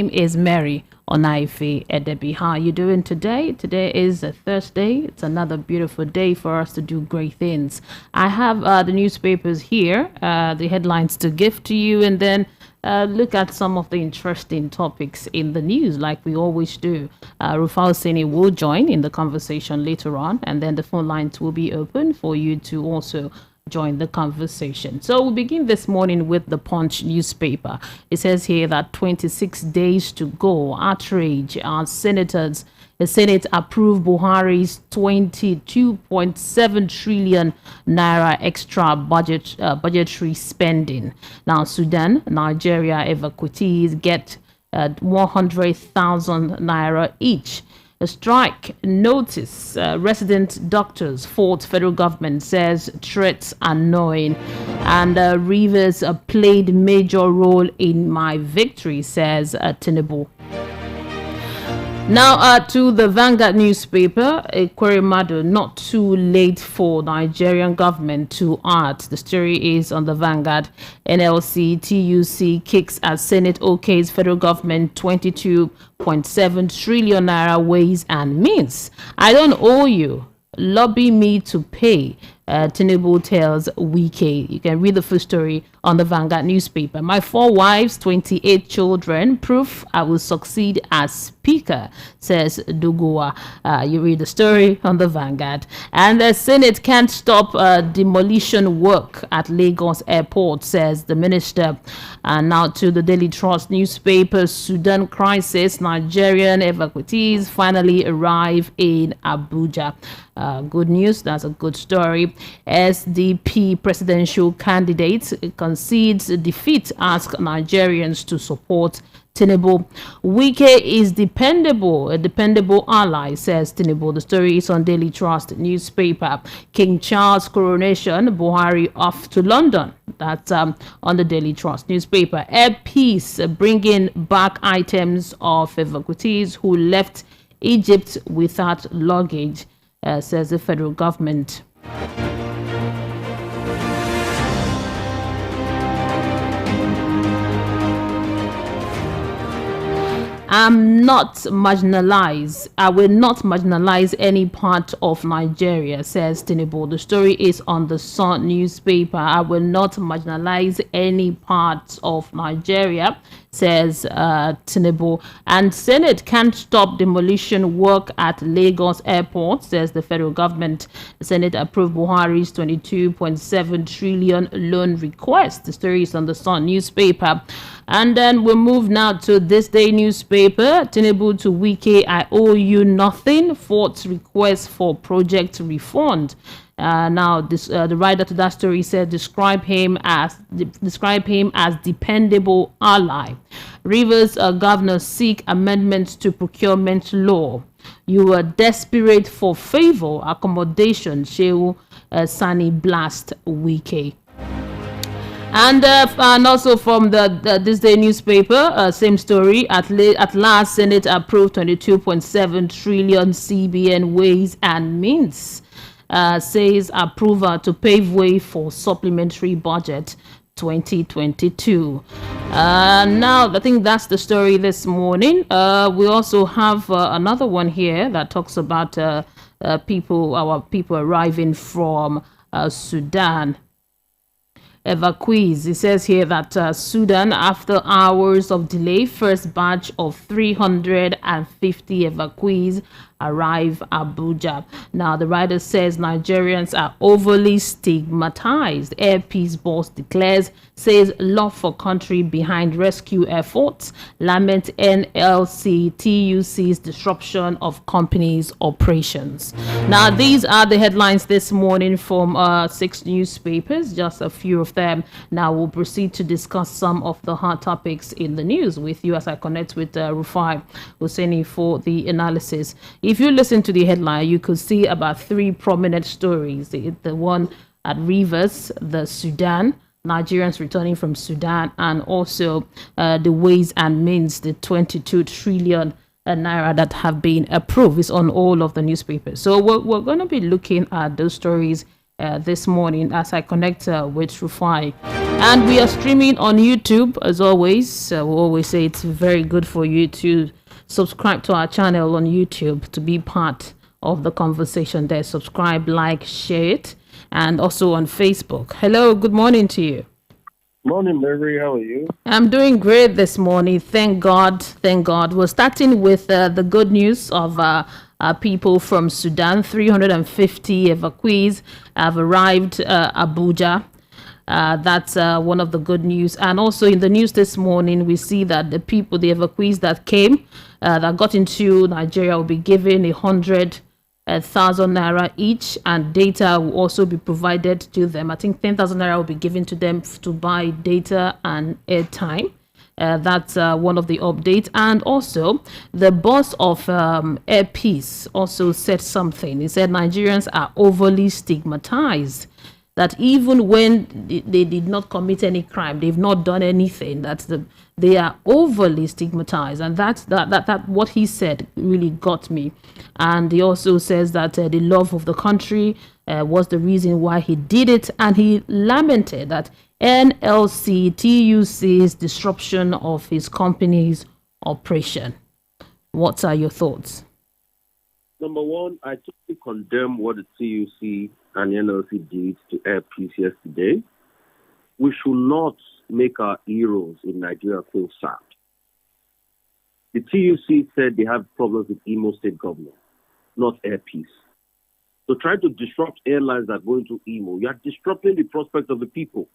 name is Mary Onaife Edebi. How are you doing today? Today is a Thursday. It's another beautiful day for us to do great things. I have the newspapers here, the headlines to give to you, and then look at some of the interesting topics in the news like we always do. Rufai Oseni will join in the conversation later on, and then the phone lines will be open for you to also join the conversation. So we'll begin this morning with the Punch newspaper. It says here that 26 days to go. Outrage. Our senators, the Senate approved Buhari's 22.7 trillion naira extra budgetary spending. Now, Sudan, Nigeria evacuees get 100,000 naira each. A strike notice. Resident doctors fault federal government, says threats annoying. And Rivers played major role in my victory, says Tinubu. Now to the Vanguard newspaper, Ekweremadu, not too late for Nigerian government to act. The story is on the Vanguard. NLC, TUC kicks as Senate OK's federal government 22.7 trillion naira ways and means. I don't owe you. Lobby me to pay. Tinubu tells Wike. You can read the full story on the Vanguard newspaper. My 4 wives, 28 children, proof I will succeed as speaker, says Dugua. You read the story on the Vanguard. And the Senate can't stop demolition work at Lagos airport, says the minister. And now to the Daily Trust newspaper. Sudan crisis. Nigerian evacuees finally arrive in Abuja. Good news. That's a good story. SDP presidential candidate concedes defeat, asks Nigerians to support Tinubu. Wike is dependable, a dependable ally, says Tinubu. The story is on Daily Trust newspaper. King Charles coronation, Buhari off to London. That's on the Daily Trust newspaper. Air Peace bringing back items of evacuees who left Egypt without luggage, says the federal government. I'm not marginalized. I will not marginalize any part of Nigeria, says Tinubu. The story is on the Sun newspaper. I will not marginalize any part of Nigeria, says Tinubu. And Senate can't stop demolition work at Lagos airport, says the federal government. The Senate approved Buhari's 22.7 trillion loan request. The story is on the Sun newspaper. And then we move now to this day newspaper. Tinubu to Wike, I owe you nothing. Fourth request for project refund. Now, the writer to that story said, describe him as dependable ally. Rivers governors seek amendments to procurement law. You were desperate for favor, accommodation. Shehu Sani blast Wike. And also from the This Day newspaper, same story. At last, Senate approved 22.7 trillion CBN ways and means. Says approval to pave way for supplementary budget 2022. Now, I think that's the story this morning. We also have another one here that talks about our people arriving from Sudan. Evacuees. It says here that Sudan, after hours of delay, first batch of 350 evacuees arrive Abuja. Now, the writer says Nigerians are overly stigmatized. Air Peace boss declares, says love for country behind rescue efforts. Lament NLC TUC's disruption of companies' operations. Now, these are the headlines this morning from 6 newspapers, just a few of them. Now, we'll proceed to discuss some of the hot topics in the news with you as I connect with Rufai Oseni for the analysis. If you listen to the headline, you could see about 3 prominent stories. The one at Rivers, the Sudan, Nigerians returning from Sudan, and also the ways and means, the 22 trillion naira that have been approved is on all of the newspapers. So we're going to be looking at those stories this morning as I connect with Rufai. And we are streaming on YouTube as always. We always say it's very good for you to subscribe to our channel on YouTube to be part of the conversation there. Subscribe, like, share it, and also on Facebook. Hello, good morning to you. Morning, Mary. How are you? I'm doing great this morning. Thank God. Thank God. We're starting with the good news of people from Sudan. 350 evacuees have arrived Abuja. That's one of the good news. And also in the news this morning, we see that the evacuees that came, that got into Nigeria will be given 100,000 naira each, and data will also be provided to them. I think 10,000 naira will be given to them to buy data and airtime. That's one of the updates. And also, the boss of Air Peace also said something. He said Nigerians are overly stigmatized. That even when they did not commit any crime, they've not done anything, they are overly stigmatized. And that what he said really got me. And he also says that the love of the country was the reason why he did it. And he lamented that NLC TUC's disruption of his company's operation. What are your thoughts? Number one, I totally condemn what the TUC and the NLC did to Air Peace yesterday. We should not make our heroes in Nigeria feel sad. The TUC said they have problems with Imo State government, not Air Peace. So trying to disrupt airlines that go into Imo, you are disrupting the prospects of the people.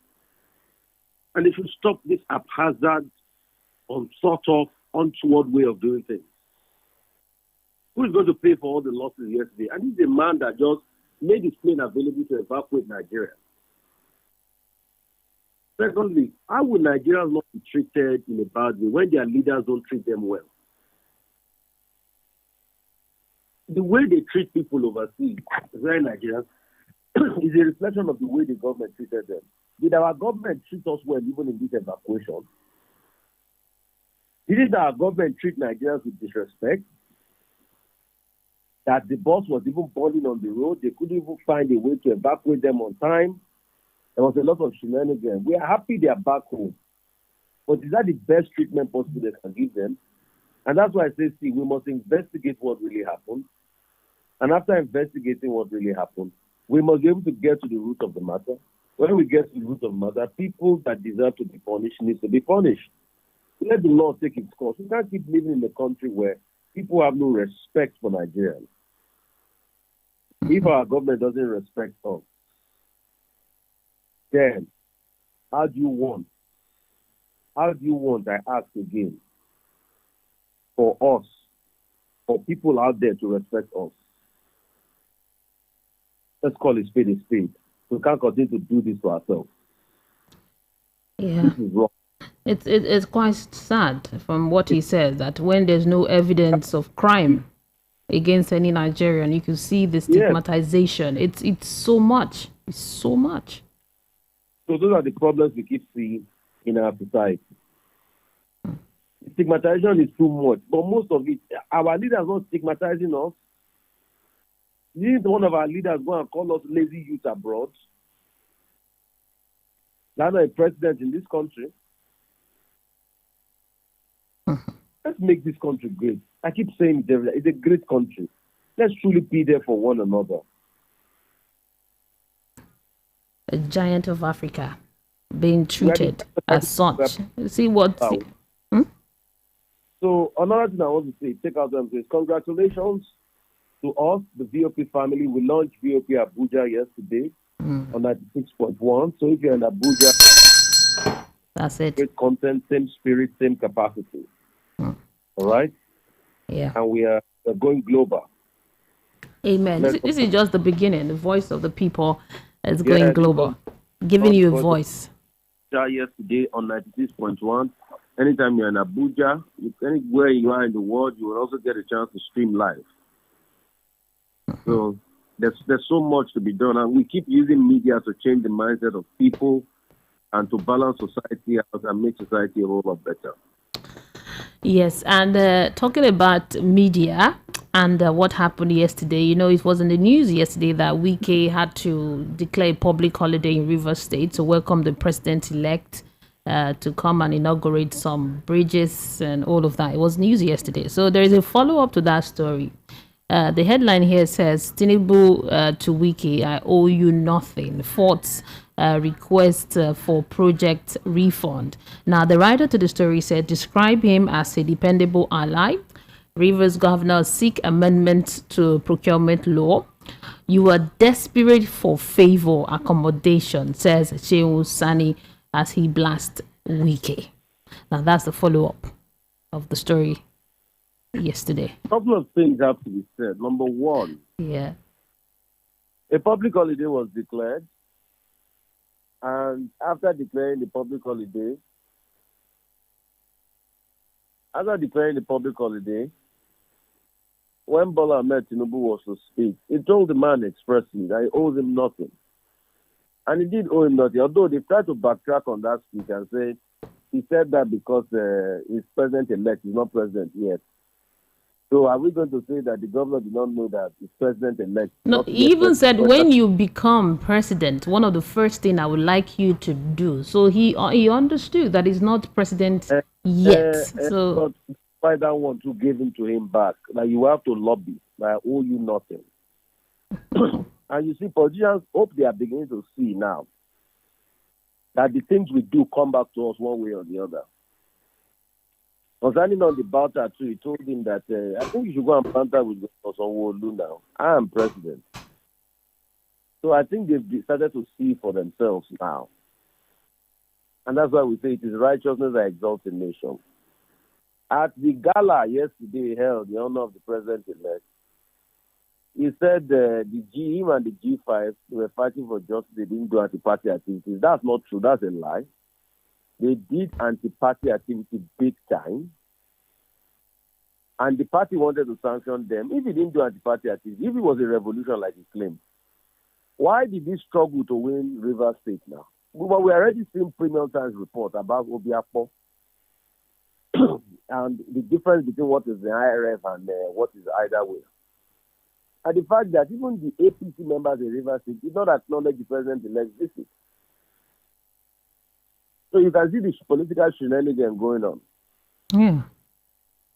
And they should stop this haphazard, unthought-of, untoward way of doing things. Who is going to pay for all the losses yesterday? And this is a man that just made his plane available to evacuate Nigeria. Secondly, how would Nigerians not be treated in a bad way when their leaders don't treat them well? The way they treat people overseas, especially Nigerians, is a reflection of the way the government treated them. Did our government treat us well even in this evacuation? Didn't our government treat Nigerians with disrespect? That the bus was even burning on the road. They couldn't even find a way to evacuate them on time. There was a lot of shenanigans. We are happy they are back home. But is that the best treatment possible they can give them? And that's why I say, see, we must investigate what really happened. And after investigating what really happened, we must be able to get to the root of the matter. When we get to the root of the matter, people that deserve to be punished need to be punished. Let the law take its course. We can't keep living in a country where people have no respect for Nigerians. If our government doesn't respect us, then how do you want, I ask again, for us, for people out there to respect us? Let's call a spade a spade. We can't continue to do this to ourselves. Yeah. This is wrong. It's quite sad from what he says, that when there's no evidence of crime against any Nigerian, you can see the stigmatization. Yes. It's so much. It's so much. So those are the problems we keep seeing in our society. Stigmatization is too much, but most of it, our leaders are not stigmatizing us. Didn't one of our leaders go and call us lazy youth abroad? That's not a president in this country. Let's make this country great. I keep saying it's a great country. Let's truly be there for one another. A giant of Africa being treated as such. See what? So another thing I want to say, take out them is congratulations to us, the VOP family. We launched VOP Abuja yesterday on 96.1. So if you're in Abuja, that's it. Great content, same spirit, same capacity. All right? Yeah. And we're going global. Amen. This is just the beginning. The voice of the people is going global, giving you a voice. Yesterday on 96.1. Anytime you're in Abuja, anywhere you are in the world, you will also get a chance to stream live. So there's so much to be done, and we keep using media to change the mindset of people and to balance society out and make society a whole lot better. Yes, and talking about media, And what happened yesterday? You know, it was in the news yesterday that Wike had to declare a public holiday in Rivers State to welcome the president-elect to come and inaugurate some bridges and all of that. It was news yesterday. So there is a follow-up to that story. The headline here says, Tinubu to Wike, I owe you nothing. Fourth request for project refund. Now, the writer to the story said, describe him as a dependable ally. Rivers governor seek amendment to procurement law. You are desperate for favor accommodation, says Shehu Sani as he blasts Wike. Now, that's the follow-up of the story yesterday. A couple of things have to be said. Number one, a public holiday was declared, and after declaring the public holiday, when Bola Ahmed Tinubu was to speak, he told the man expressly that he owes him nothing. And he did owe him nothing, although they tried to backtrack on that speech and say he said that because his president-elect is not president yet. So are we going to say that the governor did not know that his president-elect? No, he even said, when you become president, one of the first things I would like you to do. So he understood that he's not president yet. So why that one to give him to him back? Like, you have to lobby. I owe you nothing. And you see, politicians hope they are beginning to see now that the things we do come back to us one way or the other. Concerning on the Bauta too, he told him that I think you should go and banter with Sanwo-Olu now. I am president. So I think they've decided to see for themselves now. And that's why we say it is righteousness that exalts a nation. At the gala yesterday held, the honor of the president-elect, he said him and the G5 were fighting for justice. They didn't do anti-party activities. That's not true. That's a lie. They did anti-party activity big time. And the party wanted to sanction them. If he didn't do anti-party activity, if it was a revolution like he claimed, why did he struggle to win Rivers State now? But we already seen Premium Times report about Obiapo and the difference between what is the IRF and what is either way. And the fact that even the APC members in Rivers State did not acknowledge the president-elect's visit. So you can see the political shenanigans going on. Yeah.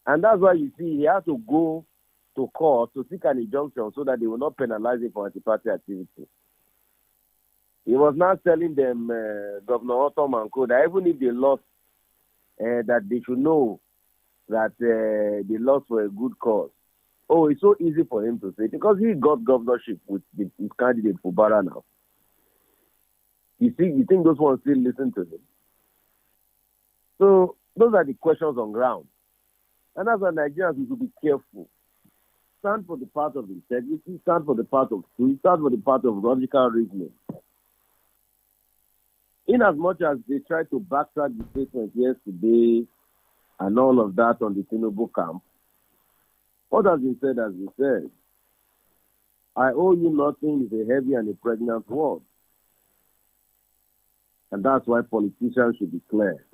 And that's why you see he had to go to court to seek an injunction so that they will not penalize him for anti-party activity. He was not telling them, Governor Otom and Co, that even if they lost, that they should know that they lost for a good cause. Oh, it's so easy for him to say, because he got governorship with his candidate Fubara now. You think those ones still listen to him? So those are the questions on ground. And as a Nigerians, we should be careful. Stand for the part of integrity, stand for the part of truth, stand for the part of logical reasoning. In as much as they try to backtrack the statement yesterday and all of that on the Tinubu camp, what has been said has been said. I owe you nothing is a heavy and a pregnant word. And that's why politicians should be clear.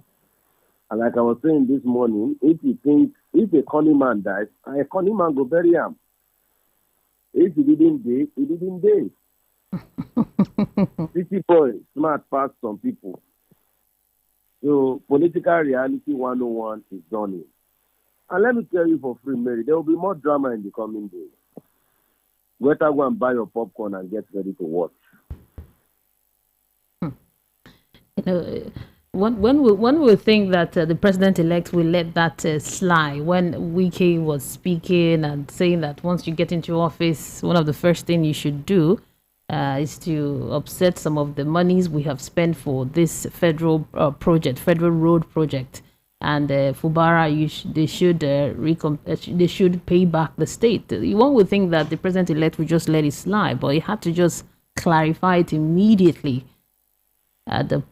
And like I was saying this morning, if a corny man dies, a corny man go bury him. If he didn't die, he didn't die. City boy, smart past some people. So political reality 101 is done in. And let me tell you for free, Mary, there will be more drama in the coming days. Better go and buy your popcorn and get ready to watch. You know, one would think that the president-elect will let that slide. When Wike was speaking and saying that once you get into office, one of the first things you should do is to offset some of the monies we have spent for this federal road project. And Fubara, they should pay back the state. One would think that the president-elect would just let it slide, but he had to just clarify it immediately.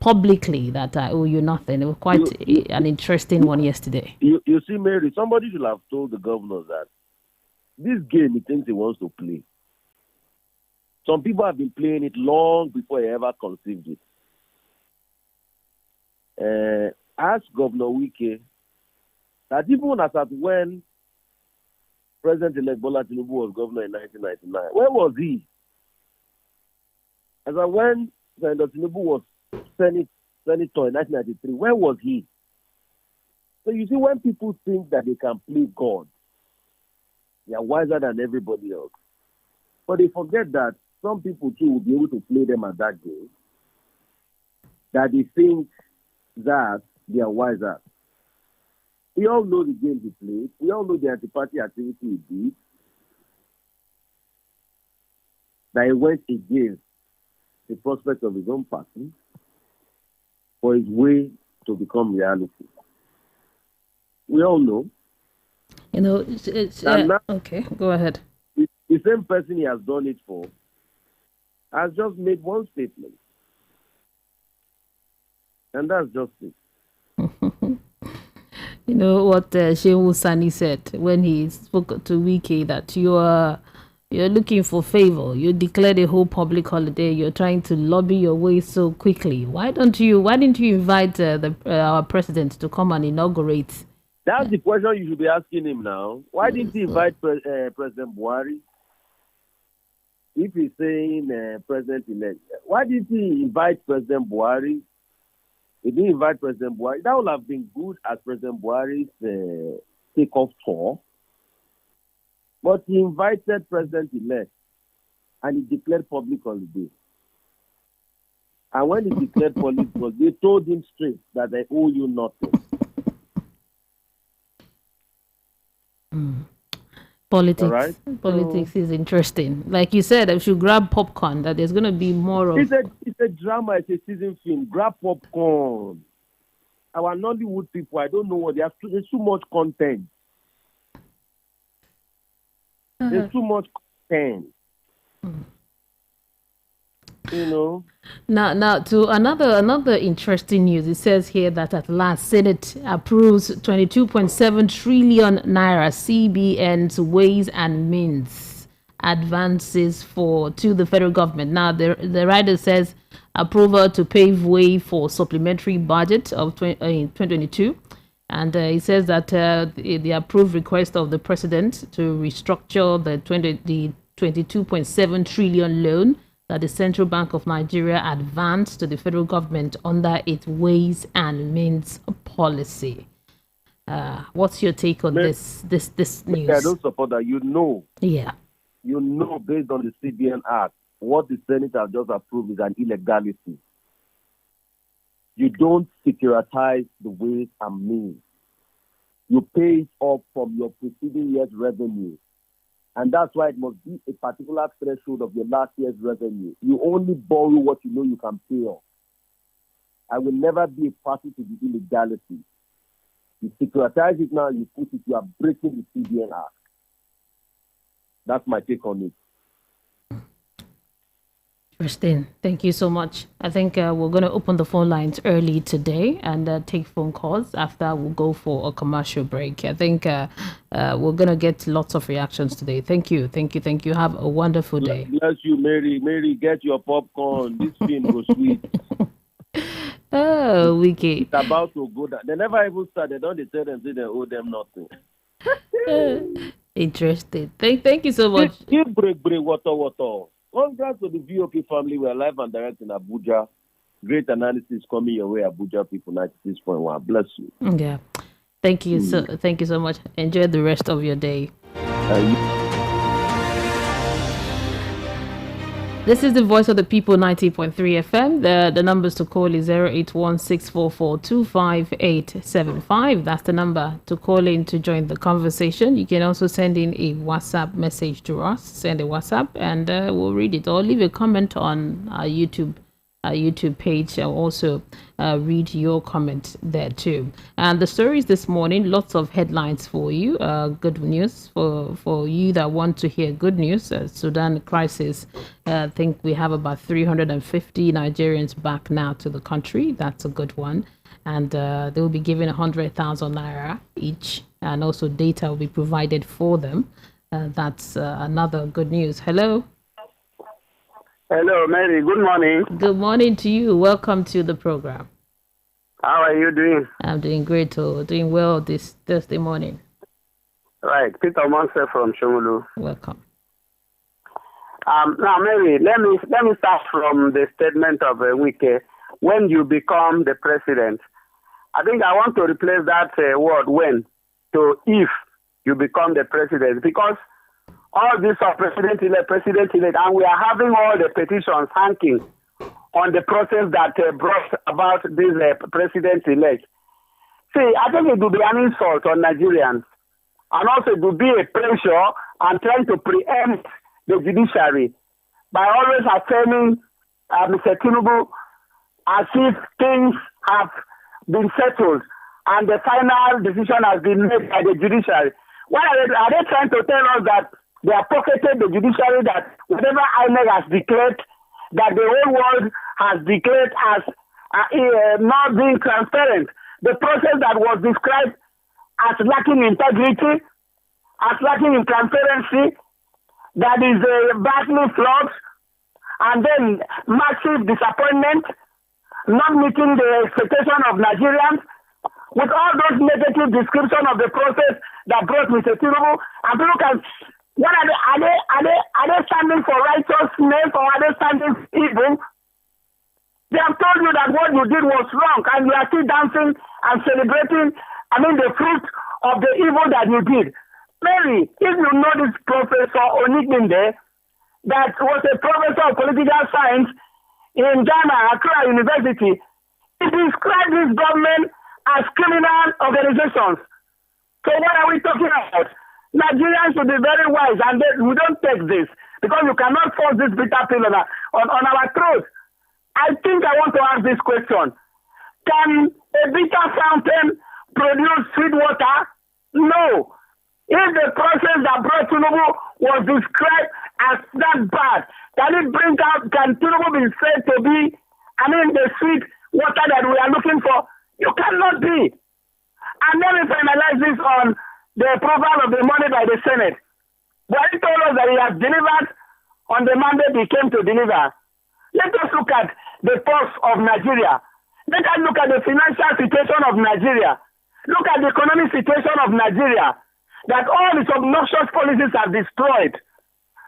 Publicly that I owe you nothing. It was quite an interesting one yesterday. You see, Mary, somebody should have told the governor that this game he thinks he wants to play. Some people have been playing it long before he ever conceived it. Ask Governor Wike that even as at when President-elect Bola Tinubu was governor in 1999. Where was he? As when Senator Tinubu was senator in 1993, where was he? So you see, when people think that they can play God, they are wiser than everybody else. But they forget that some people too will be able to play them at that game, that they think that they are wiser. We all know the game he played. We all know the anti-party activity he did. That he went against the prospect of his own party for his way to become reality. We all know. You know, it's okay, go ahead. The same person he has done it for has just made one statement. And that's just it. You know what Shehu Sani said when he spoke to Wike, that you're looking for favor. You declared a whole public holiday. You're trying to lobby your way so quickly. Why didn't you invite our president to come and inaugurate? That's the question you should be asking him now. Why didn't he invite President Buhari? If he's saying president-elect, why didn't he invite President Buhari? He didn't invite President Buhari. That would have been good as President Buhari's takeoff tour. But he invited President-elect and he declared public holiday. And when he declared public holiday, they told him straight that they owe you nothing. Politics is interesting. Like you said, if you grab popcorn, that there's going to be more of... It's a drama, it's a season film. Grab popcorn. Our Nollywood people, I don't know what they have. There's too much content. There's too much content. You know. Now to another interesting news. It says here that at last Senate approves 22.7 trillion naira CBN's Ways and Means advances to the federal government. Now the rider says approval to pave way for supplementary budget of 2022. And he says that the approved request of the president to restructure the 22.7 trillion loan that the Central Bank of Nigeria advanced to the federal government under its Ways and Means policy. What's your take on this news? I don't support that. Yeah. You know, based on the CBN Act, what the Senate has just approved is an illegality. You don't securitize the ways and means. You pay it off from your preceding year's revenue. And that's why it must be a particular threshold of your last year's revenue. You only borrow what you know you can pay off. I will never be a party to the illegality. You securitize it now, you put it, you are breaking the CBN Act. That's my take on it. Interesting. Thank you so much. I think we're going to open the phone lines early today and take phone calls. After we'll go for a commercial break. I think we're going to get lots of reactions today. Thank you. Have a wonderful day. Bless you, Mary. Mary, get your popcorn. This film goes sweet. Oh, Wike. It's about to go down. They never even start. They don't tell them, say they owe them nothing. Interesting. Thank you so much. Keep break, water. Congrats to the VOP family. We're live and direct in Abuja. Great analysis coming your way, Abuja people 96.1. Bless you. Yeah. Thank you so much. Enjoy the rest of your day. This is the Voice of the People 90.3 FM. The numbers to call is 08164425875. That's the number to call in to join the conversation. You can also send in a WhatsApp message to us. Send a WhatsApp and we'll read it, or leave a comment on our YouTube page. I'll also read your comment there too. And the stories this morning, lots of headlines for you. Good news for you that want to hear good news. Sudan crisis. I think we have about 350 Nigerians back now to the country. That's a good one. And they will be given 100,000 naira each, and also data will be provided for them. That's another good news. Hello. Hello, Mary. Good morning. Good morning to you. Welcome to the program. How are you doing? I'm doing great. Doing well this Thursday morning. Right, Peter Monse from Shomulu. Welcome. Now, Mary, let me start from the statement of Wike. When you become the president, I think I want to replace that word "when" to "if you become the president," because all these are president-elect, and we are having all the petitions hanging on the process that brought about this president-elect. See, I think it would be an insult on Nigerians, and also it would be a pressure and trying to preempt the judiciary by always affirming Mr. Tinubu as if things have been settled and the final decision has been made by the judiciary. Why are they trying to tell us that they have pocketed the judiciary, that whatever INEC has declared, that the whole world has declared as not being transparent? The process that was described as lacking integrity, as lacking in transparency, that is badly flawed, and then massive disappointment, not meeting the expectation of Nigerians, with all those negative description of the process that brought Mr. Tinubu. And people can, what are they standing for righteousness, or are they standing for evil? They have told you that what you did was wrong, and you are still dancing and celebrating, the fruit of the evil that you did. Mary, if you know this Professor Onikinde, that was a professor of political science in Ghana, Accra University, he described this government as criminal organizations. So what are we talking about? Nigerians should be very wise, and we don't take this, because you cannot force this bitter pill on our throat. I think I want to ask this question. Can a bitter fountain produce sweet water? No. If the process that brought Tinubu was described as that bad, can Tinubu be said to be, the sweet water that we are looking for? You cannot be. And then we finalize this on the approval of the money by the Senate. But he told us that he has delivered on the mandate he came to deliver. Let us look at the pulse of Nigeria. Let us look at the financial situation of Nigeria. Look at the economic situation of Nigeria, that all its obnoxious policies are destroyed.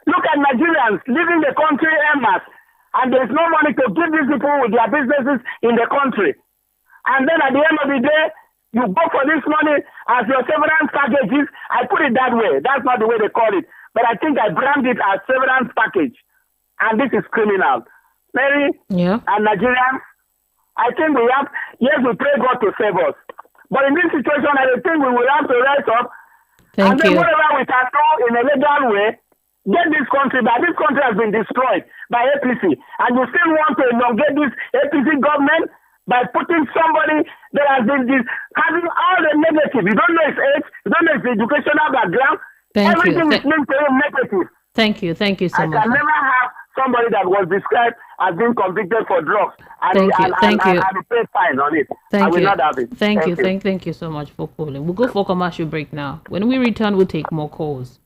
Look at Nigerians leaving the country en masse, and there is no money to give these people with their businesses in the country. And then at the end of the day, you go for this money as your severance packages. I put it that way. That's not the way they call it. But I think I brand it as severance package. And this is criminal. Mary and Nigerians, I think we pray God to save us. But in this situation, I think we will have to rise up. And then whatever we can do in a legal way, get this country back. This country has been destroyed by APC. And you still want to elongate this APC government by putting somebody that has been having all the negative. You don't know his age, you don't know his educational background. Everything is linked to him negative. Thank you so much. I can never have somebody that was described as being convicted for drugs and he paid fine on it. I will not have it. Thank you so much for calling. We'll go for commercial break now. When we return, we'll take more calls.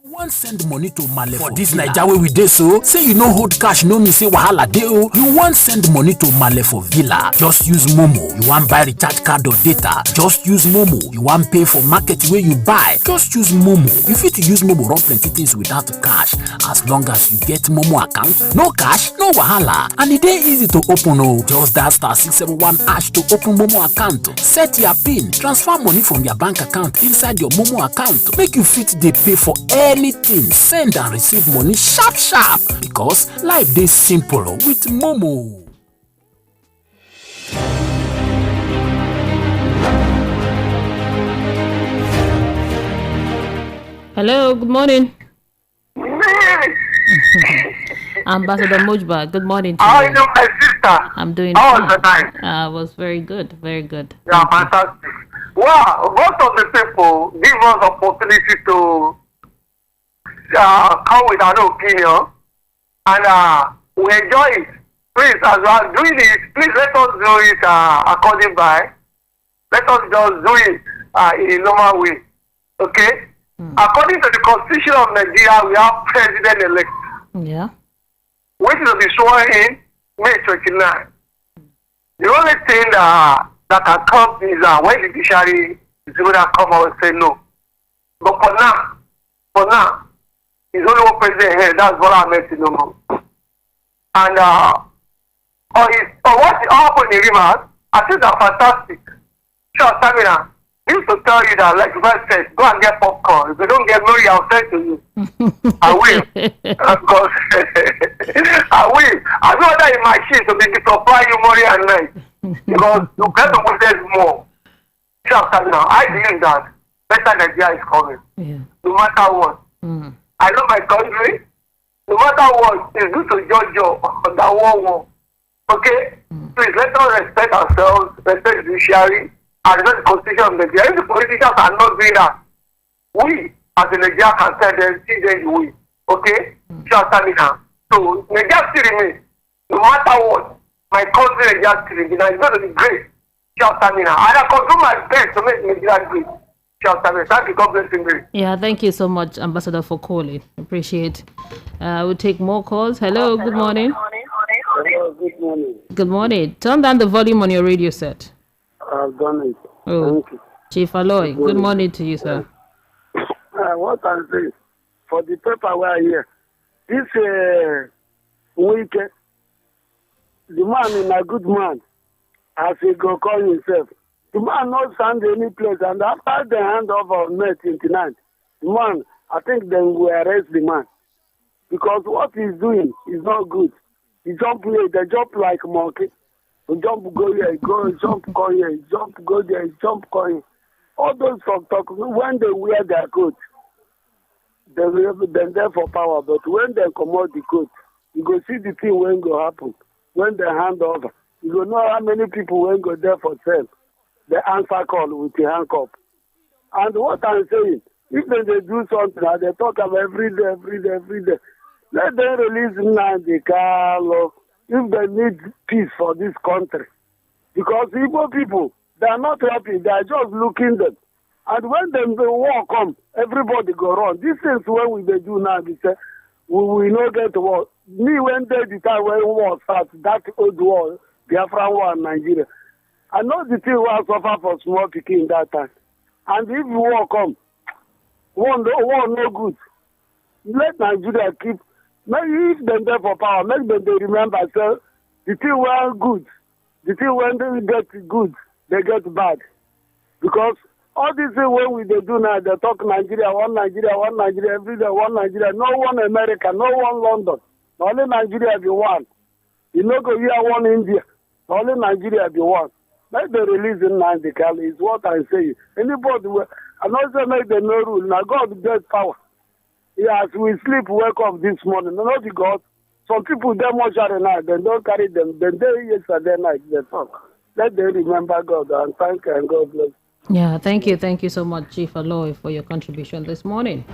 You want send money to Male for this Naija wey we dey so? Say you no hold cash, no mean say wahala dey o. You want send money to Male for Villa? Just use Momo. You want buy recharge card or data? Just use Momo. You want pay for market wey you buy? Just use Momo. You fit use Momo run plenty things without cash, as long as you get Momo account. No cash, no wahala, and e dey easy to open o. Just dial *671# to open Momo account. Set your PIN, transfer money from your bank account inside your Momo account. Make you fit dey pay for anything, send and receive money sharp because life dey simple with Momo. Hello, good morning. Ambassador Mojba, good morning to you. How are you doing, my sister? I'm doing How fine. was the night? It was very good. Yeah, fantastic. Wow, most of the people give us opportunity to come with our opinion, and we enjoy it. Please, as we are doing it, please let us do it according by. Let us just do it in a normal way. Okay? According to the Constitution of Nigeria, we have president-elect. Yeah. Which will be sworn in May 29. The only thing that can come is when the judiciary is going to come out and say no. But for one president here, that's what I meant to know. And what happened in Rivers, I think they're fantastic. Sure, Tamina, I used to tell you that, like Rufai said, go and get popcorn. If you don't get money, I'll send to you. I will. Because I will. I know that in my shit, so they can supply you money and night. Because you get to put this more. Sure, Tamina, I believe that better Nigeria is coming. Yeah. No matter what. I love my country. No matter what is due to Georgia on that war. Okay? Please let us respect ourselves, respect the judiciary, and respect the constitution of Nigeria. If the politicians are not doing that, we as the Nigeria can tell them, see them we. Okay? So Nigeria still remains. No matter what, my country Nigeria still remains. And it's going to be great. And I can do my best to make Nigeria great. Thank you. God bless you. Yeah, thank you so much, Ambassador, for calling. Appreciate. We'll take more calls. Hello, good morning. Hello, good morning. Good morning. Turn down the volume on your radio set. I've done it. Oh, Thank you. Chief Aloy, good morning to you, sir. What I'm saying, for the paper we're here, this Wike, the man is a good man, as he go call himself. The man not stand any place, and after the handover of May 29, the man, I think they will arrest the man. Because what he's doing is not good. He jump here, they jump like monkey. He jump go here, go jump go here, jump go there, jump go here. All those talk, when they wear their coat, they will be there for power. But when they come out the coat, you go see the thing when go happen. When they hand over, you go know how many people will go there for sale. The answer call with the handcuff. And what I'm saying, if they do something, they talk about every day. Let them release Nnamdi Kanu if they need peace for this country. Because Igbo people, they are not happy. They are just looking them. And when the war come, everybody go run. This is what we do now. They say, we will not get war. Me, when they the time when war starts, that old war, Biafra war in Nigeria, I know the thing will suffer for small picking that time. And if war come, war no good. Let Nigeria keep, maybe if them there for power, make them they remember, so the thing were good. The thing when they get good, they get bad. Because all these things when we they do now, they talk Nigeria, one Nigeria, every day, one Nigeria, no one America, no one London. Only Nigeria be one. You know go here one India. Only Nigeria be one. Make the release in Nnamdi Kanu is what I say. Anybody will, and also make the no rule. Now God get power. Yeah, as we sleep, wake up this morning. Not the God. Some people they much at night, they don't carry them. Then they yesterday night they talk. Let them remember God and thank and God bless. Yeah, thank you. Thank you so much, Chief Aloy, for your contribution this morning.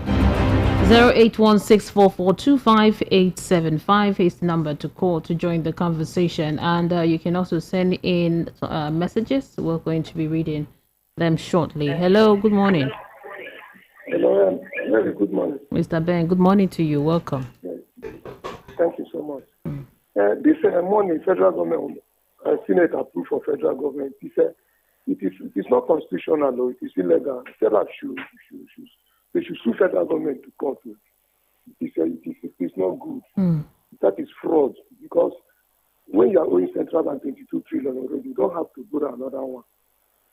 08164425875 is the number to call to join the conversation. And you can also send in messages. We're going to be reading them shortly. Hello, good morning. Hello, very good morning. Mr. Ben, good morning to you. Welcome. Thank you so much. This morning, federal government, Senate approved for federal government. It is not constitutional, though. It is illegal. They should sue federal government to court. It is not good. That is fraud, because when you are owing central bank 22 trillion already, you don't have to borrow another one.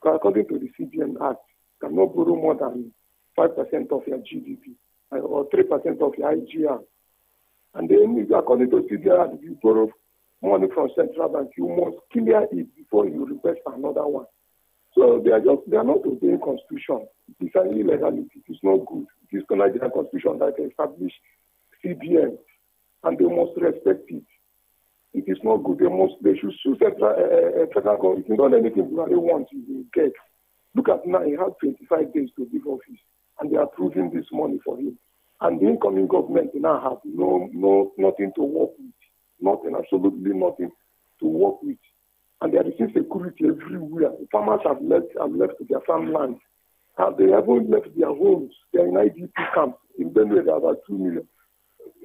Because according to the CBN Act, you cannot borrow more than 5% of your GDP or 3% of your IGR. And then, according to CBN Act, if you borrow money from central bank, you must clear it before you request another one. So they are not obeying constitution. It is an illegality. It is not good. It is the Nigerian constitution that established CBN, and they must respect it. It is not good. They should sue federal government. If you don't anything Buhari wants, you will get. Look at now, he has 25 days to leave office, and they are approving this money for him. And the incoming government now have nothing to work with. Nothing, absolutely nothing to work with. And there is insecurity everywhere. The farmers have left their farmland. They haven't left their homes. They are in IDP camps. In Benue, there are about 2 million.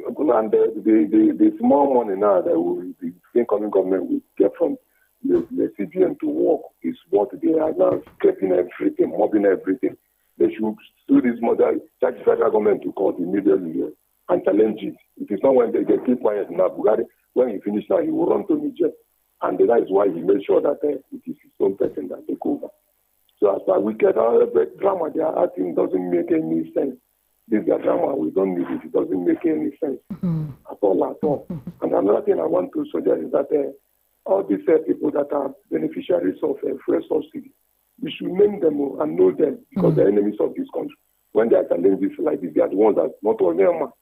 And the small money now that the incoming government will get from the CBN to work is what they are now scraping everything, mobbing everything. They should do this model, charge federal government to court immediately. and challenge it. It is not when they keep quiet now. Buhari, when he finish now, he will run to Niger. And that is why he made sure that it is his own person that take over. So as far as we get all the drama they are acting doesn't make any sense. This is a drama, we don't need it. It doesn't make any sense at all. And another thing I want to suggest is that all these people that are beneficiaries of fuel subsidy, we should name them and know them because they're enemies of this country. When they are challenges like this, they are the ones that not only of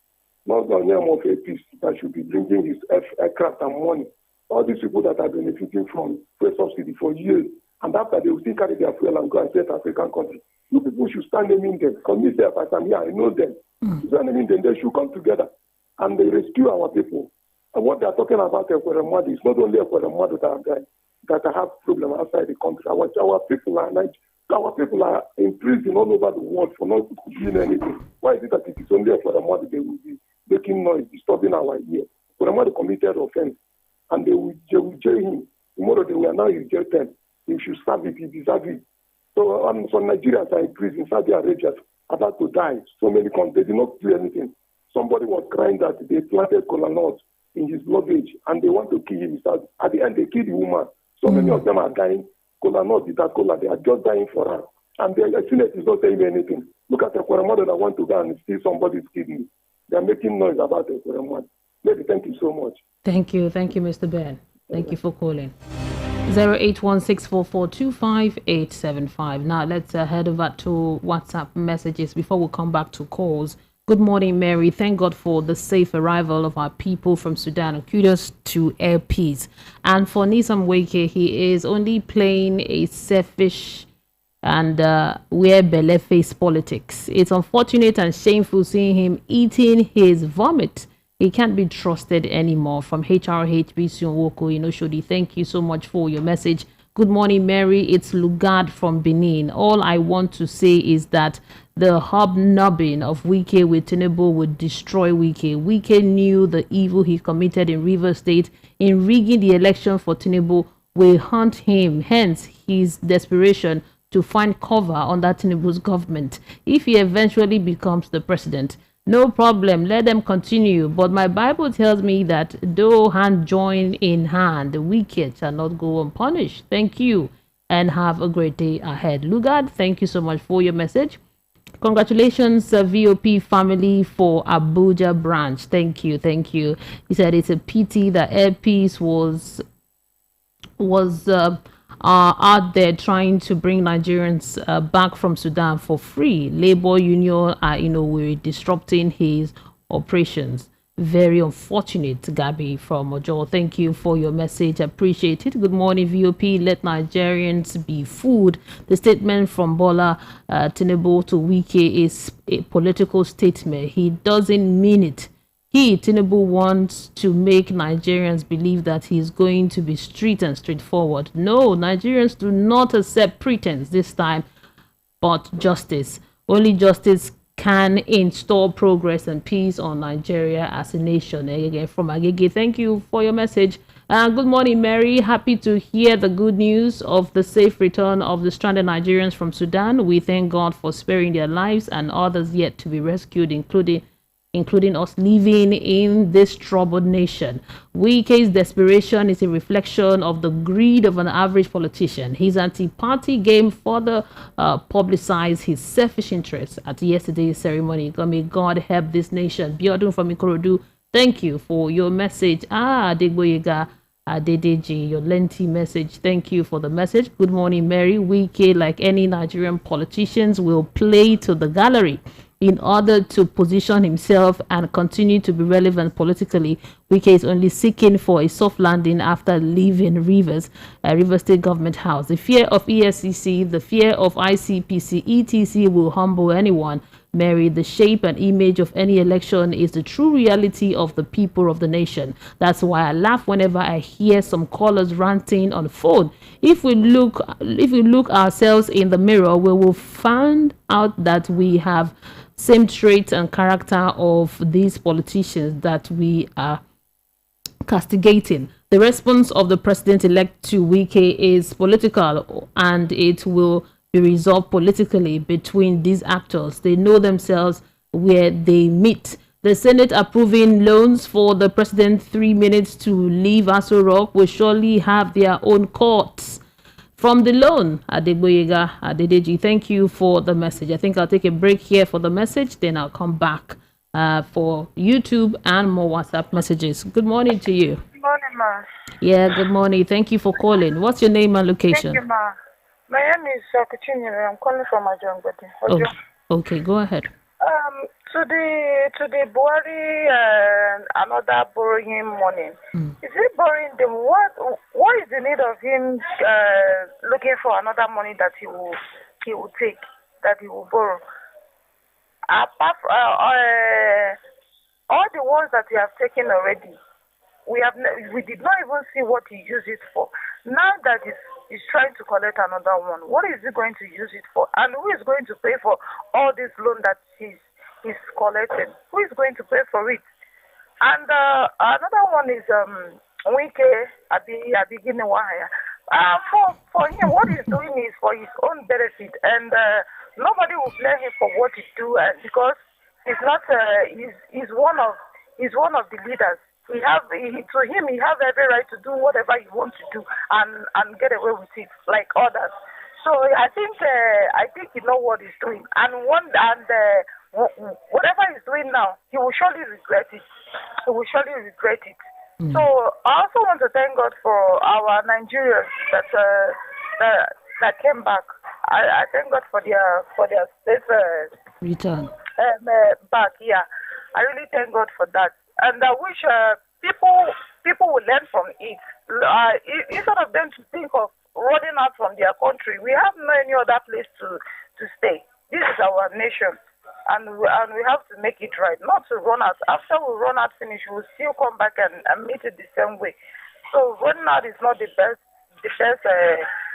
APs that should be bringing his aircraft and money. All these people that are benefiting from fuel subsidy for years, and after they will still carry their fuel and go and sell African countries. You people should start naming them. Because me, as I'm here, I know them. Start naming them. They should come together and they rescue our people. And what they are talking about Ekweremadu is not only Ekweremadu that have problems outside the country. Our people are in prison all over the world for not doing anything. Why is it that it is only Ekweremadu they will be making noise, disturbing our ear? Ekweremadu committed offense, and they will jail him. Tomorrow they will announce his jail term. He should serve it, he deserves it. So some Nigerians are in prison, Saudi Arabia, about to die. So many countries, they did not do anything. Somebody was crying that they planted cola nuts in his luggage and they want to kill him. At the end, they killed the woman. So many of them are dying. Cola nuts, bitter cola, they are just dying for her. And the Senate is not saying anything. Look at the Ekweremadu that want to go and steal somebody's kidney. They are making noise about the Ekweremadu. Lady, thank you so much. Thank you, Mr. Ben. Thank you for calling. 08164425875. Now let's head over to WhatsApp messages before we come back to calls. Good morning, Mary. Thank God for the safe arrival of our people from Sudan. Kudos to Air Peace. And for Nisam Wike, he is only playing a selfish and wear belle face politics. It's unfortunate and shameful seeing him eating his vomit. He can't be trusted anymore. From HRHB Sunwoko Inoshodi, thank you so much for your message. Good morning, Mary. It's Lugard from Benin. All I want to say is that the hobnobbing of Wike with Tinubu would destroy Wike. Wike knew the evil he committed in Rivers State in rigging the election for Tinubu will haunt him. Hence, his desperation to find cover under Tinubu's government. If he eventually becomes the president, no problem, let them continue. But my Bible tells me that though hand join in hand, the wicked shall not go unpunished. Thank you and have a great day ahead. Lugard, thank you so much for your message. Congratulations, VOP family for Abuja branch. Thank you. He said it's a pity that Air Peace was out there trying to bring Nigerians back from Sudan for free. Labor union are we're disrupting his operations. Very unfortunate, Gabi from Ojo. Thank you for your message. Appreciate it. Good morning, VOP. Let Nigerians be food. The statement from Bola Tinubu to Wike is a political statement. He doesn't mean it. Tinubu wants to make Nigerians believe that he is going to be straight and straightforward. No, Nigerians do not accept pretense this time, but justice. Only justice can install progress and peace on Nigeria as a nation. Again, from Agege, thank you for your message. Good morning, Mary. Happy to hear the good news of the safe return of the stranded Nigerians from Sudan. We thank God for sparing their lives and others yet to be rescued, including us living in this troubled nation. Wike's desperation is a reflection of the greed of an average politician. His anti-party game further publicized his selfish interests at yesterday's ceremony. May God help this nation. Biodun from Ikorodu, thank you for your message. Adegboyega Adedeji, your lengthy message. Thank you for the message. Good morning, Mary. Wike, like any Nigerian politicians, will play to the gallery in order to position himself and continue to be relevant politically. Wike is only seeking for a soft landing after leaving Rivers State Government House. The fear of ESCC, the fear of ICPC, ETC will humble anyone. Mary, the shape and image of any election is the true reality of the people of the nation. That's why I laugh whenever I hear some callers ranting on the phone. If we look ourselves in the mirror, we will find out that we have same traits and character of these politicians that we are castigating. The response of the president-elect to Wike is political, and it will be resolved politically between these actors. They know themselves where they meet. The Senate approving loans for the president 3 minutes to leave Aso Rock will surely have their own courts. From the loan, Adegboyega Adedeji, thank you for the message. I think I'll take a break here for the message, then I'll come back for YouTube and more WhatsApp messages. Good morning to you. Good morning, ma. Yeah, good morning. Thank you for calling. What's your name and location? Thank you, ma. My name is Kuchinyere. I'm calling from Ajongbodi. Oh, okay, go ahead. To the Buhari another borrowing money. Is he borrowing them? What is the need of him looking for another money that he will take, that he will borrow? Apart from all the ones that he has taken already, we did not even see what he used it for. Now that he's trying to collect another one, what is he going to use it for? And who is going to pay for all this loan that he's collecting? Who is going to pay for it? And another one is Wike Abigine Wahaya. For him, what he's doing is for his own benefit, and nobody will blame him for what he do, because he's not. He's one of the leaders. To him, he has every right to do whatever he wants to do and get away with it like others. So I think he knows what he's doing, and whatever he's doing now, he will surely regret it. He will surely regret it. So I also want to thank God for our Nigerians that came back. I thank God for their safe return back. Yeah, I really thank God for that, and I wish people will learn from it. Instead of them to think of running out from their country, we have no any other place to stay. This is our nation. And we have to make it right, not to run out. After we run out finish, we'll still come back and meet it the same way. So running out is not the best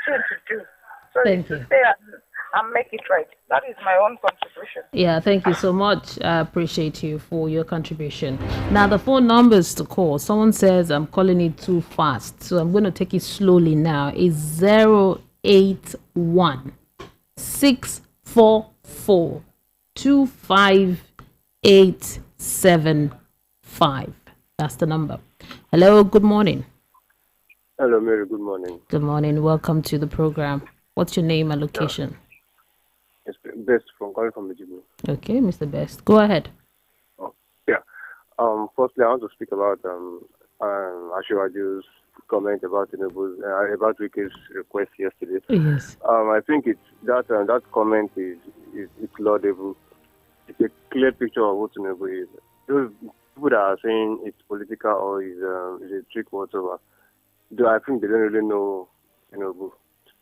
thing to do. So thank you. Stay and make it right. That is my own contribution. Yeah, thank you so much. I appreciate you for your contribution. Now, the phone numbers to call. Someone says I'm calling it too fast, so I'm going to take it slowly now. It's 081 644 25875. That's the number. Hello, good morning. Hello, Mary. Good morning. Good morning. Welcome to the program. What's your name and location? It's Best from calling from the Jibu. Okay, Mr. Best. Go ahead. Oh, yeah. Firstly, I want to speak about Ashiwaju's comment about Tinubu's about Wike's request yesterday. Yes. I think that comment is laudable. It's a clear picture of what Tinubu is. Those people that are saying it's political or is a trick whatever, I think they don't really know Tinubu.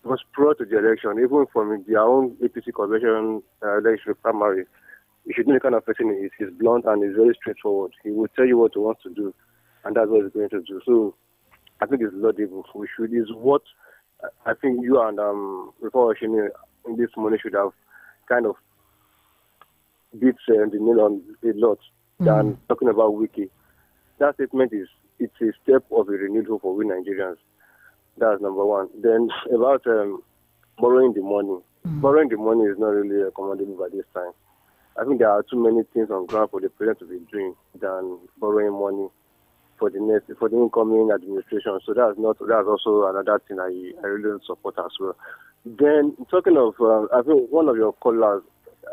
Because prior to the election, even from their own APC convention election primary, you should know the kind of person he is. He's blunt and he's very straightforward. He will tell you what he wants to do, and that's what he's going to do. So I think it's laudable. Is what I think you and Rufai Oseni this morning should have kind of beat the nail on a lot than talking about Wike. That statement it's a step of a renewed hope for we Nigerians. That's number one. Then about borrowing the money. Borrowing the money is not really recommendable by this time. I think there are too many things on ground for the president to be doing than borrowing money for the incoming administration. So that's also another thing I really don't support as well. Then talking of, I think one of your callers,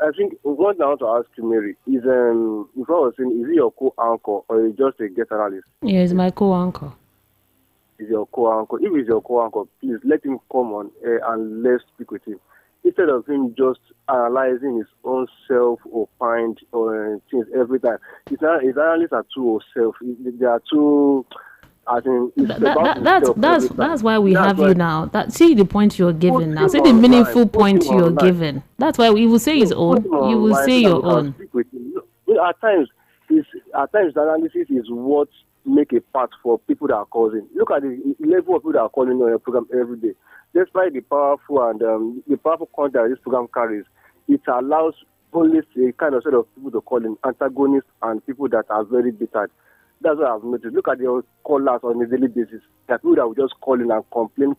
I think what I want to ask you, Mary, is if I was saying, is he your co-anchor or is just a guest analyst? Yeah, he's my co-anchor. Is your co-anchor? If he's your co-anchor, please let him come on air and let's speak with him. Instead of him just analyzing his own self-opined things every time. His analysts are too self. They are too. I think that's why we have you now. See the point you're giving now. See the meaningful point you're giving. That's why we will say his own. You will say your own. At times, the analysis is what make a path for people that are causing. Look at the level of people that are calling on your program every day. Despite the powerful and the powerful content that this program carries, it allows only a kind of set of people to call in antagonists and people that are very bitter. That's what I've noticed. Look at your callers on a daily basis. There are people that will just call in and complain.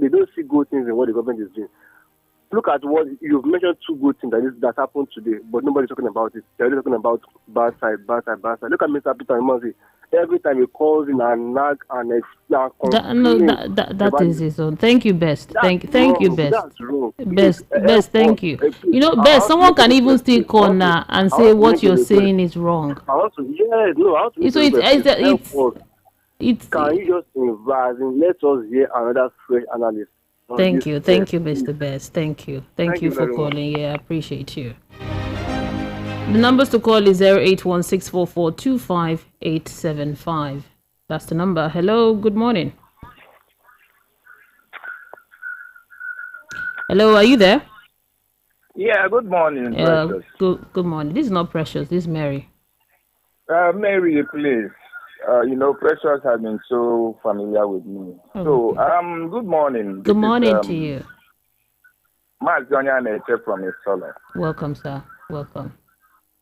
They don't see good things in what the government is doing. look at what you've mentioned. Two good things that happened today, but nobody's talking about it. They're only talking about bad side. Look at Mr. Peter Imanzi. Every time he calls in and nag and explain. That is his own. Thank you, Best. Thank you, Best. That's wrong. Best. Thank you. You know, Best. Someone can even still call now and say what you're saying is wrong. I want to. So it's. Can you just invite and let us hear another fresh analyst? Thank you, Mr. Best. Thank you for calling. Yeah, I appreciate you. The numbers to call is 08164425875. That's the number. Hello, good morning. Hello, are you there? Yeah, good morning. Precious. Good morning. This is not Precious. This is Mary. Mary, please. Precious has been so familiar with me. Okay. So, good morning. Good morning to you. Mark Jonya from Isola. Welcome, sir. Welcome.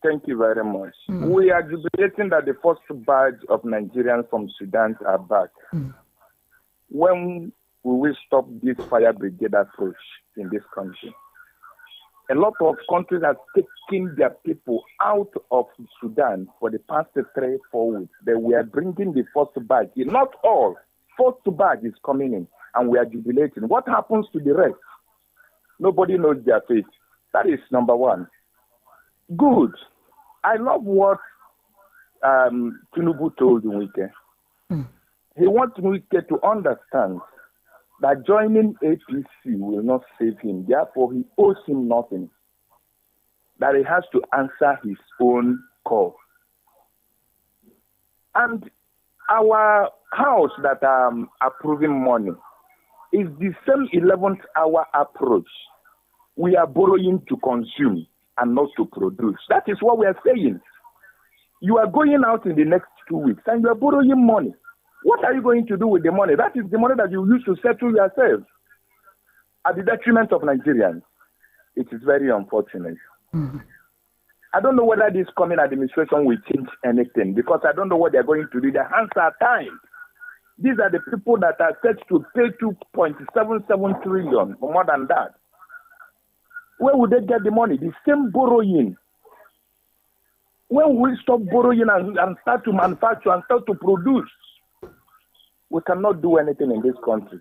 Thank you very much. We are jubilating that the first batch of Nigerians from Sudan are back. When we will stop this fire brigade approach in this country? A lot of countries are taking their people out of Sudan for the past 3-4 weeks. They were bringing the first batch. Not all. First batch is coming in, and we are jubilating. What happens to the rest? Nobody knows their fate. That is number one. Good. I love what Tinubu told Wike. He wants Wike to understand that joining APC will not save him. Therefore, he owes him nothing. That he has to answer his own call. And our house that approving money is the same 11th hour approach. We are borrowing to consume and not to produce. That is what we are saying. You are going out in the next 2 weeks and you are borrowing money. What are you going to do with the money? That is the money that you use to settle yourself at the detriment of Nigerians. It is very unfortunate. I don't know whether this coming administration will change anything because I don't know what they're going to do. Their hands are tied. These are the people that are set to pay 2.77 trillion or more than that. Where would they get the money? The same borrowing. When we stop borrowing and start to manufacture and start to produce, we cannot do anything in this country.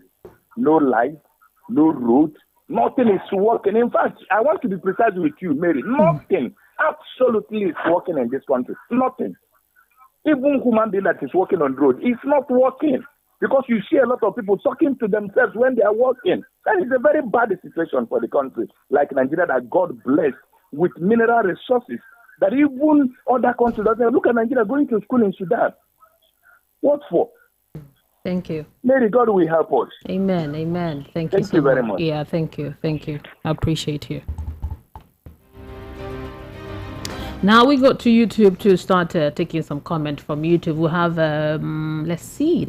No light, no road, nothing is working. In fact, I want to be precise with you, Mary. Nothing absolutely is working in this country. Nothing. Even human being that is working on the road, it's not working. Because you see a lot of people talking to themselves when they are working. That is a very bad situation for the country, like Nigeria, that God bless with mineral resources, that even other countries doesn't. Look at Nigeria going to school in Sudan. What for? Thank you. Mary, God will help us. Amen. Thank you so very much. Yeah, thank you. I appreciate you. Now we go to YouTube to start taking some comment from YouTube. We have let's see.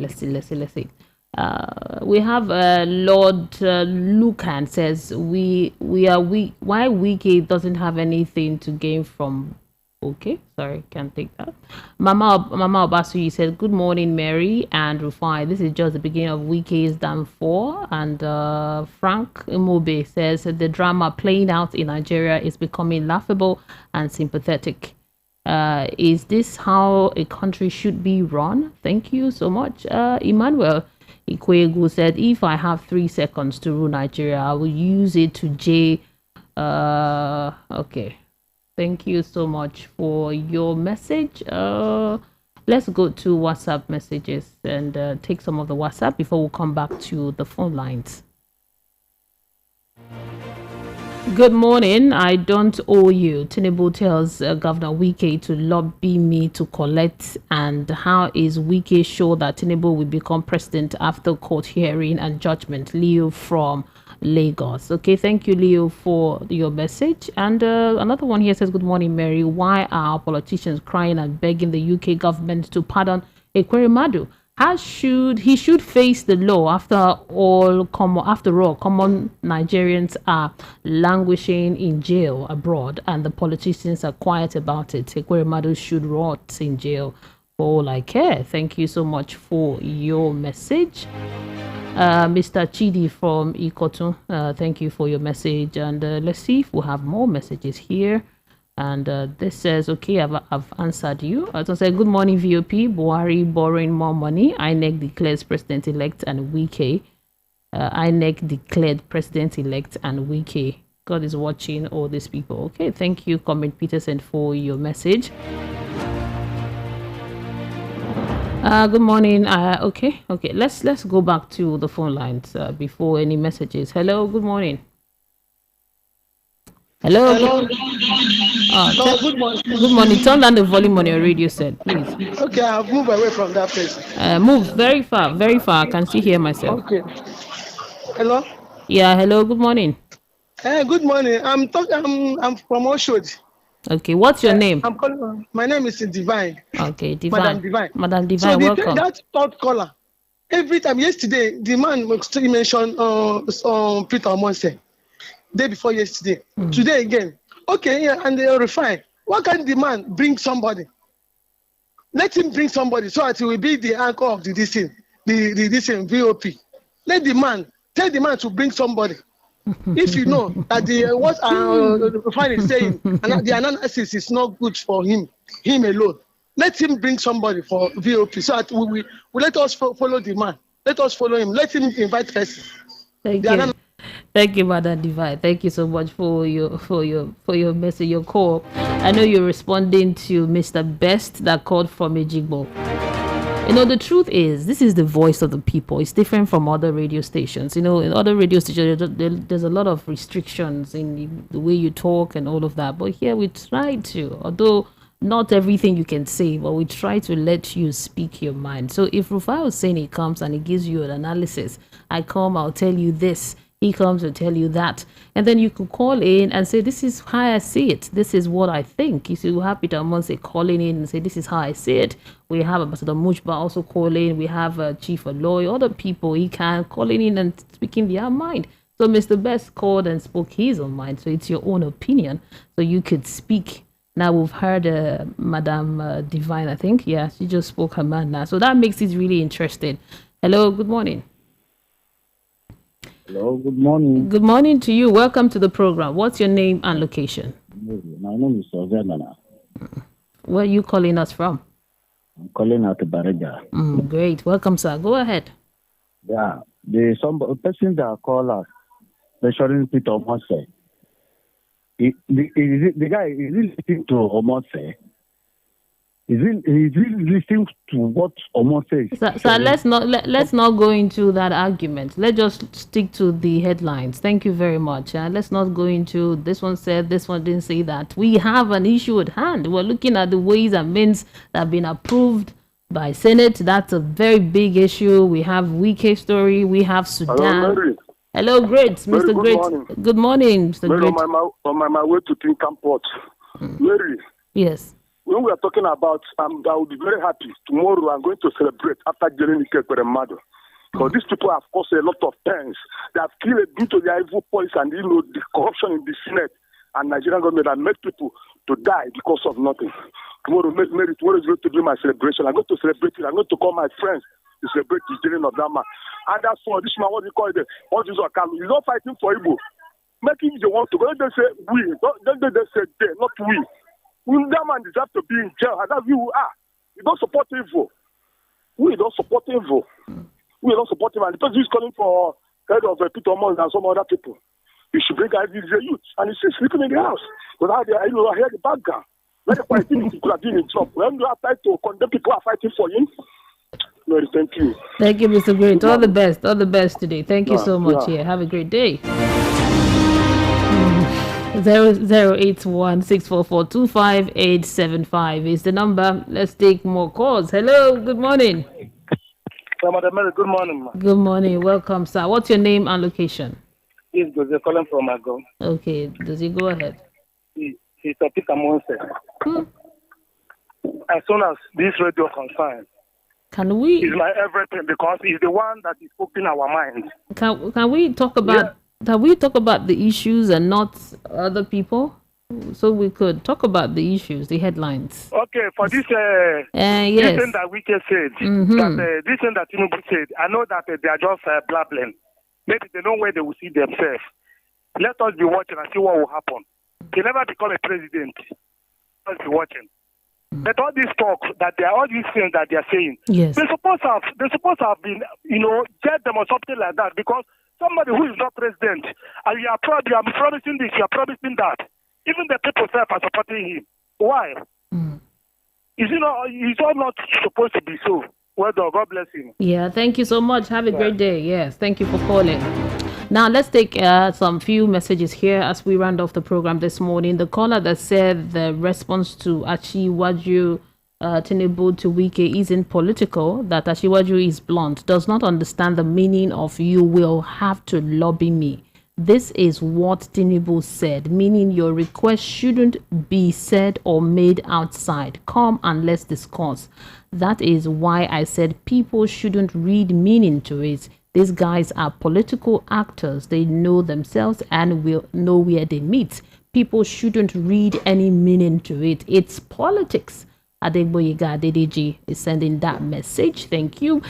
We have Lord Lucan says we are weak. Why Wike doesn't have anything to gain from? Okay, sorry, can't take that. Mama Obasuyi says, good morning, Mary and Rufai. This is just the beginning of Wike's downfall. And Frank Imobe says the drama playing out in Nigeria is becoming laughable and sympathetic. Is this how a country should be run? Thank you so much. Emmanuel Ikwegu said, if I have 3 seconds to rule Nigeria, I will use it to okay. Thank you so much for your message. Let's go to WhatsApp messages and take some of the WhatsApp before we come back to the phone lines. Good morning. I don't owe you. Tinubu tells Governor Wike to lobby me to collect. And how is Wike sure that Tinubu will become president after court hearing and judgment? Leo from Lagos. Okay, thank you, Leo, for your message. And another one here says, good morning, Mary. Why are politicians crying and begging the UK government to pardon Ekweremadu? He should face the law. After all, common Nigerians are languishing in jail abroad, and the politicians are quiet about it. Ekweremadu should rot in jail for all I care. Thank you so much for your message. Mr. Chidi from Ikotu, thank you for your message. And let's see if we have more messages here. And this says, okay, I've answered you. So say, good morning, VOP. Buhari borrowing more money. INEC declares president-elect and Wike. INEC declared president-elect and Wike. God is watching all these people. Okay, thank you, Comment Peterson, for your message. Good morning. Okay. Let's go back to the phone lines before any messages. Hello. Good morning. Hello. Good morning. Good morning. Turn down the volume on your radio set, please. Okay, I've moved away from that place. Move very far, very far. I can still hear myself. Okay. Hello. Yeah. Hello. Good morning. Good morning. I'm from Oshodi. Okay. What's your name? I'm calling. My name is Divine. Okay, Divine. Madam Divine. Madam Divine, welcome. That third caller. Every time yesterday, the man mentioned Peter Omonse. Day before yesterday. Today again. Okay, yeah, and they are refined. Why can't the man bring somebody? Let him bring somebody so that he will be the anchor of the VOP. Let the man tell the man to bring somebody. If you know that what Rufai is saying and the analysis is not good for him alone, let him bring somebody for VOP so that we let us follow the man. Let us follow him. Let him invite person. Thank you, Madam Divine. Thank you so much for your message, your call. I know you're responding to Mr. Best that called from Ejigbo. You know, the truth is, this is the voice of the people. It's different from other radio stations. You know, in other radio stations, there's a lot of restrictions in the way you talk and all of that. But here we try to, although not everything you can say, but we try to let you speak your mind. So if Rufai Oseni comes and he gives you an analysis, I'll tell you this. He comes to tell you that. And then you could call in and say, this is how I see it. This is what I think. You see, we have Peter Omonse calling in and say, this is how I see it. We have Ambassador Muchba also calling. We have Chief Aloy, other people he can calling in and speaking their mind. So Mr. Best called and spoke his own mind. So it's your own opinion. So you could speak. Now we've heard Madam Divine, I think. Yeah, she just spoke her mind now. So that makes it really interesting. Hello, good morning. Hello, good morning. Good morning to you. Welcome to the program. What's your name and location? My name is Ozemana. Where are you calling us from? I'm calling out of Baraja. Great. Welcome, sir. Go ahead. Yeah, the person that called us, mentioning Peter Omonse. The guy, is he listening to Omonse? Is he listening to what Omonse is? So let's not go into that argument. Let's just stick to the headlines. Thank you very much. Let's not go into this one said, this one didn't say that. We have an issue at hand. We're looking at the ways and means that have been approved by Senate. That's a very big issue. We have Wike story. We have Sudan. Hello, Great, Mr. Great. Morning. Good morning, Mr. Mary, Great. on my way to Tinkan Port. Mary. Yes. When we are talking about, I will be very happy. Tomorrow I'm going to celebrate after getting the mother. Because these people have caused a lot of pains. They have killed due to their evil policy and the corruption in the Senate and Nigerian government that make people to die because of nothing. Tomorrow is going to be my celebration. I'm going to celebrate it. I'm going to call my friends to celebrate the killing of that man. And that's for this man, what do you call it? What is our He's not fighting for Igbo. Make him the one to go. They say we. Don't they say they, not we. That man deserves to be in jail. And that's who we are. We don't support evil. We don't support evil. We don't support him. And the person who's calling for head of Peter Omonse and some other people, you should bring guys, he's a youth. And he's still sleeping in the house. But I hear the background. Let the politicians could have been in trouble. When you are trying to condemn people are fighting for him. No, thank you. Thank you, Mr. Great. All the best. All the best today. Thank you so much. Yeah. Have a great day. 08164425875 is the number. Let's take more calls. Hello, good morning. Madam Mary, good morning, ma. Good morning. Welcome, sir. What's your name and location? It's Jose calling from Ago. Okay, does he go ahead? He's a Peter Omonse. As soon as this radio concerned, can we? He's my everything because he's the one that is opening our minds. Can we talk about? Yeah. Can we talk about the issues and not other people? so we could talk about the issues, the headlines. Okay, for this, Yes. this thing that Wike said, that this thing that Tinubu said, I know that they are just blabbling. Maybe they know where they will see themselves. Let us be watching and see what will happen. He never become a president. Let us be watching. But all this talk that they are, all these things that they are saying, yes, they're supposed to have been, get them or something like that, because somebody who is not president, and you are promising this, you are promising that. Even the people self are supporting him. Why? Is it not? It's all not supposed to be so. Well done. God bless him. Yeah, thank you so much. Have a great day. Yes, thank you for calling. Now let's take some few messages here as we round off the program this morning. The caller that said the response to Achiwaju Tinubu to Wike isn't political, that Achiwaju is blunt, does not understand the meaning of "you will have to lobby me." This is what Tinubu said, meaning your request shouldn't be said or made outside. Come and let's discuss. That is why I said people shouldn't read meaning to it. These guys are political actors. They know themselves and will know where they meet. People shouldn't read any meaning to it. It's politics. Adegboyega Adedeji is sending that message. Thank you.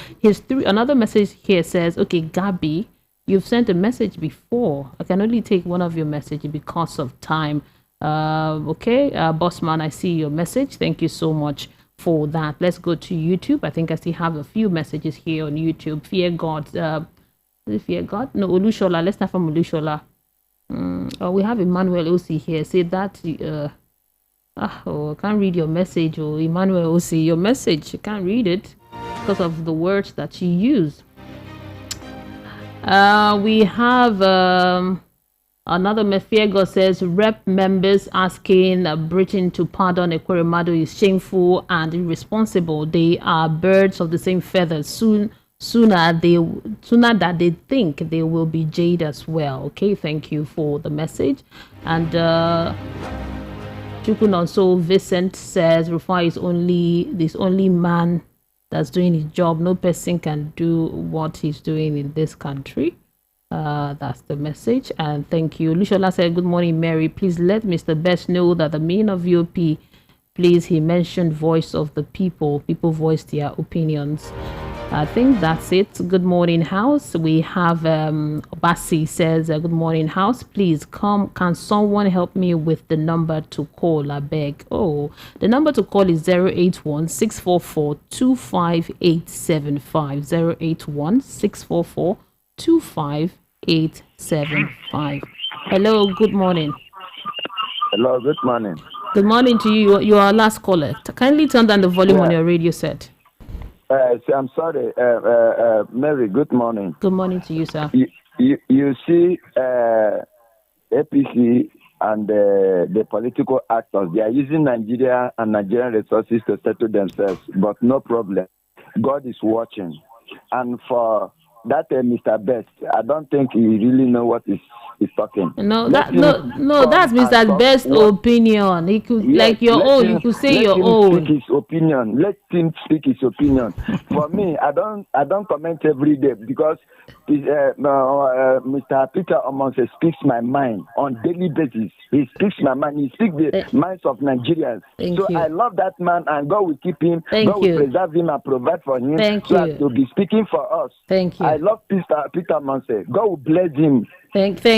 Another message here says, okay, Gabi, you've sent a message before. I can only take one of your messages because of time. Okay, Bossman, I see your message. Thank you so much for that. Let's go to YouTube. I think I still have a few messages here on YouTube. Fear God. Fear God? No, Olushola. Let's start from Olushola. We have Emmanuel Osi here. Say that. I can't read your message. Or Emmanuel Osi, your message. You can't read it because of the words that you use. We have another Mefiego says rep members asking Britain to pardon Ekweremadu is shameful and irresponsible. They are birds of the same feather. Sooner that they think they will be jade as well. Okay, thank you for the message. And Chukunonso Vincent says Rufai is only man that's doing his job. No person can do what he's doing in this country. That's the message. And thank you. Lushola said, good morning, Mary. Please let Mr. Best know that the meaning of UP, please, he mentioned voice of the people. People voice their opinions. I think that's it. Good morning, house. We have Basi says, good morning, house. Please come. Can someone help me with the number to call? I beg. Oh, the number to call is 081-644-25875. 081-644-25875. Hello, good morning. Hello, good morning. Good morning to you. You are our last caller. Kindly turn down the volume on your radio set. I'm sorry, Mary, good morning. Good morning to you, sir. You see, APC and the political actors, they are using Nigeria and Nigerian resources to settle themselves, but no problem. God is watching. And for that Mr. Best, I don't think he really know what he's talking. No, that's Mr. Best's opinion. He could your own. You could say your own. Speak his opinion. Let him speak his opinion. For me, I don't comment every day because Mr. Peter Omonse speaks my mind on daily basis. He speaks my mind. He speaks the minds of Nigerians. So I love that man, and God will keep him. God will preserve him and provide for him. Thank you. To be speaking for us. Thank you. I love Peter Omonse. God will bless him. Thank you.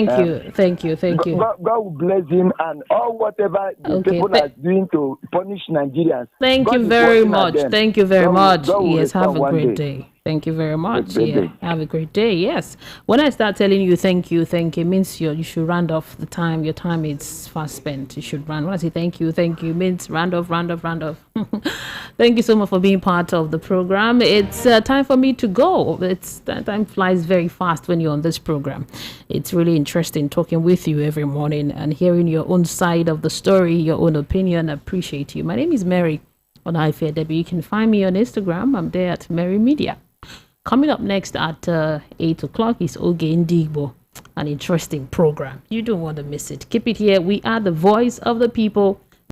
God will bless him and all whatever the people are doing to punish Nigerians. Thank you very much. Thank you very much. Yes, have a great day. Thank you very much. Yeah, have a great day. Yes. When I start telling you thank you, it means you should round off the time. Your time is fast spent. You should run. When I say thank you, it means round off. Thank you so much for being part of the program. It's time for me to go. Time flies very fast when you're on this program. It's really interesting talking with you every morning and hearing your own side of the story, your own opinion. I appreciate you. My name is Mary Onaife Debbie. You can find me on Instagram. I'm there at Mary Media. Coming up next at 8 o'clock is Oge Ndigbo, an interesting program. You don't want to miss it. Keep it here. We are the voice of the people.